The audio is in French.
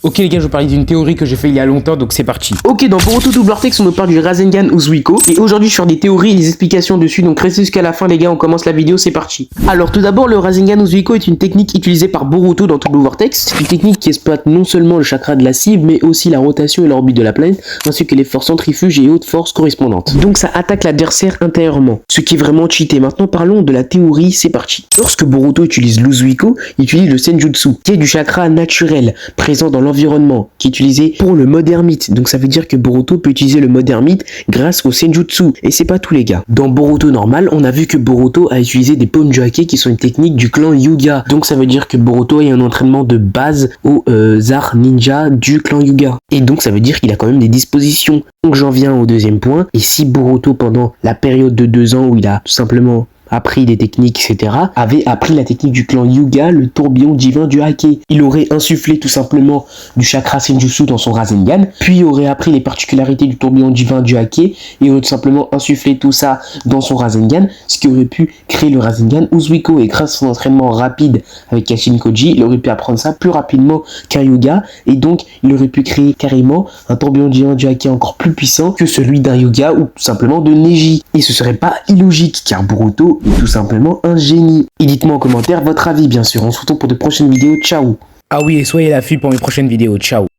Ok les gars, je vais parler d'une théorie que j'ai fait il y a longtemps, donc c'est parti. Ok, dans Boruto Double Vortex, on nous parle du Rasengan Uzuiko. Et aujourd'hui, sur des théories et des explications dessus, donc restez jusqu'à la fin les gars, on commence la vidéo, c'est parti. Alors tout d'abord, le Rasengan Uzuiko est une technique utilisée par Boruto dans Double Vortex. C'est une technique qui exploite non seulement le chakra de la cible, mais aussi la rotation et l'orbite de la planète, ainsi que les forces centrifuges et autres forces correspondantes. Donc ça attaque l'adversaire intérieurement, ce qui est vraiment cheaté. Maintenant parlons de la théorie, c'est parti. Lorsque Boruto utilise l'Uzuiko, il utilise le Senjutsu, qui est du chakra naturel, présent dans l'environnement, qui est utilisé pour le mode ermite. Donc ça veut dire que Boruto peut utiliser le mode ermite grâce au Senjutsu. Et c'est pas tous les gars. Dans Boruto normal, on a vu que Boruto a utilisé des pommes du hake qui sont une technique du clan Hyuga. Donc ça veut dire que Boruto a un entraînement de base aux arts ninja du clan Hyuga. Et donc ça veut dire qu'il a quand même des dispositions. Donc j'en viens au deuxième point. Et si Boruto, pendant la période de 2 ans où il a tout simplement appris des techniques, etc., avait appris la technique du clan Hyuga, le tourbillon divin du hake. Il aurait insufflé tout simplement du chakra Senjutsu dans son Rasengan, puis aurait appris les particularités du tourbillon divin du hake, et aurait tout simplement insufflé tout ça dans son Rasengan, ce qui aurait pu créer le Rasengan Uzuiko. Et grâce à son entraînement rapide avec Kashin Koji, il aurait pu apprendre ça plus rapidement qu'un Hyuga, et donc il aurait pu créer carrément un tourbillon divin du hake encore plus puissant que celui d'un Hyuga ou tout simplement de Neji. Et ce serait pas illogique, car Boruto est tout simplement un génie. Et dites-moi en commentaire votre avis, bien sûr. On se retrouve pour de prochaines vidéos. Ciao. Ah oui, et soyez à l'affût pour mes prochaines vidéos. Ciao.